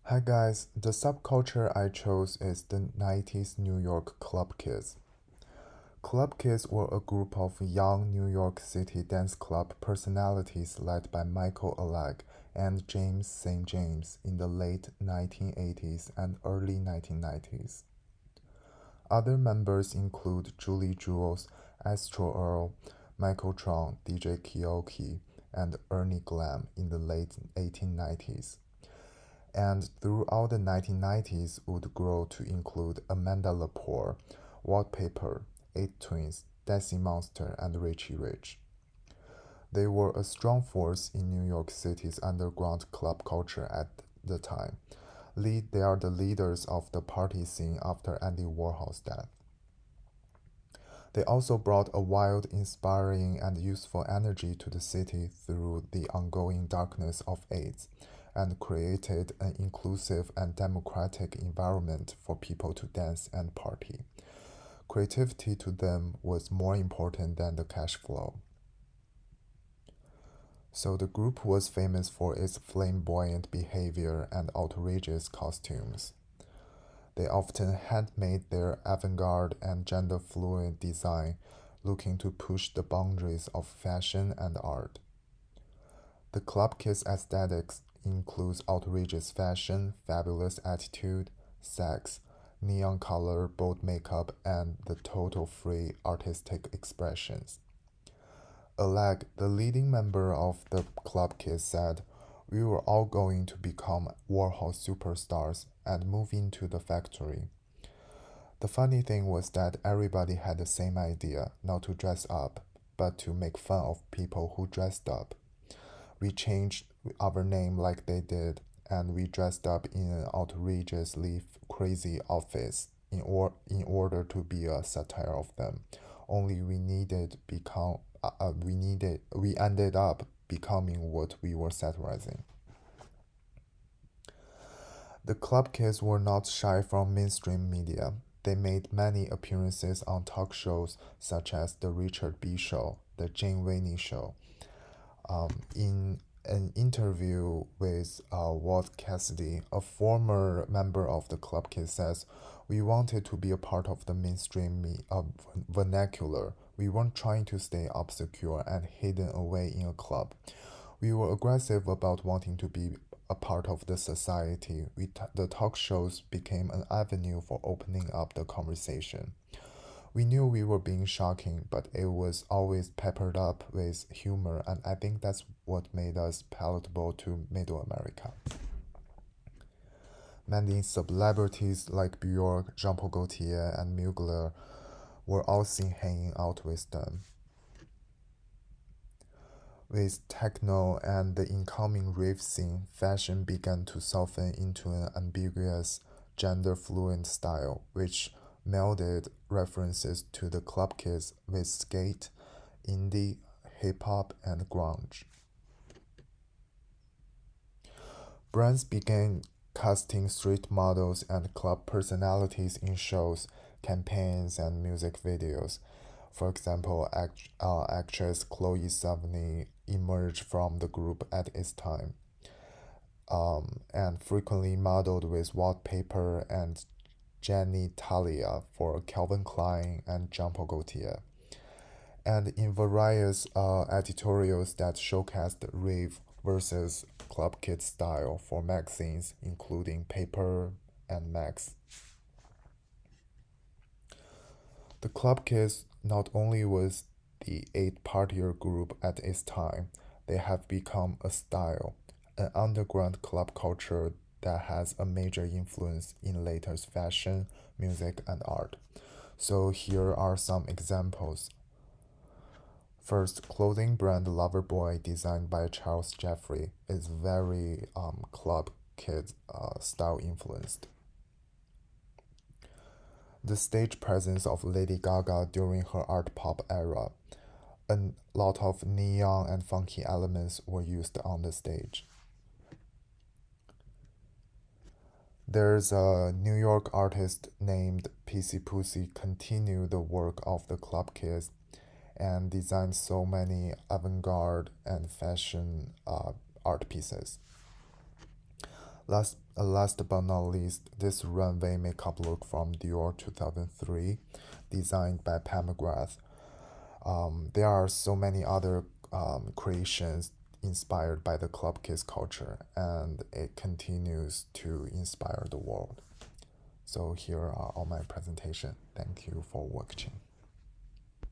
Hi guys, the subculture I chose is the 90s New York Club Kids. Club Kids were a group of young New York City dance club personalities led by Michael Alag and James St. James in the late 1980s and early 1990s. Other members include Julie Jules, Astro Earl, Michael Tron, DJ Keoki, and Ernie Glam in the late 1890s, and throughout the 1990s would grow to include Amanda Lepore, Wallpaper, Eight Twins, Desi Monster, and Richie Rich. They were a strong force in New York City's underground club culture at the time. They are the leaders of the party scene after Andy Warhol's death. They also brought a wild, inspiring, and useful energy to the city through the ongoing darkness of AIDS and created an inclusive and democratic environment for people to dance and party. Creativity to them was more important than the cash flow. So the group was famous for its flamboyant behavior and outrageous costumes. They often handmade their avant-garde and gender-fluid design, looking to push the boundaries of fashion and art. The Club Kids aesthetics includes outrageous fashion, fabulous attitude, sex, neon color, bold makeup, and the total free artistic expressions. Alag, the leading member of the Club Kids, said, "We were all going to become Warhol superstars and move into the factory." The funny thing was that everybody had the same idea, not to dress up, but to make fun of people who dressed up. We changed our name like they did, and we dressed up in outrageously crazy outfits in order to be a satire of them. Only we ended up becoming what we were satirizing. The Club Kids were not shy from mainstream media. They made many appearances on talk shows such as The Richard B. Show, The Jane Waney Show. In an interview with Walt Cassidy, a former member of the Club Kids says, "We wanted to be a part of the mainstream vernacular. We weren't trying to stay obscure and hidden away in a club. We were aggressive about wanting to be a part of the society. The talk shows became an avenue for opening up the conversation. We knew we were being shocking, but it was always peppered up with humor, and I think that's what made us palatable to Middle America." Many celebrities like Bjork, Jean Paul Gaultier, and Mugler were all seen hanging out with them. With techno and the incoming rave scene, fashion began to soften into an ambiguous, gender fluid style, which melded references to the Club Kids with skate, indie, hip hop, and grunge. Brands began casting street models and club personalities in shows, campaigns, and music videos. For example, actress Chloe Sevigny emerged from the group at its time, and frequently modeled with Wallpaper and Jenny Talia for Calvin Klein and Jean Paul Gaultier, and in various editorials that showcased rave versus club kid style for magazines, including Paper and Max. The Club Kids not only was the eight-partier group at its time, they have become a style, an underground club culture that has a major influence in latest fashion, music, and art. So here are some examples. First, clothing brand Loverboy, designed by Charles Jeffrey, is very club kid style influenced. The stage presence of Lady Gaga during her art pop era. A lot of neon and funky elements were used on the stage. There's a New York artist named PC Pussy continued the work of the Club Kids and designed so many avant-garde and fashion art pieces. Last but not least, this runway makeup look from Dior 2003, designed by Pat McGrath. There are so many other creations inspired by the Club Kiss culture, and it continues to inspire the world. So here are all my presentation. Thank you for watching.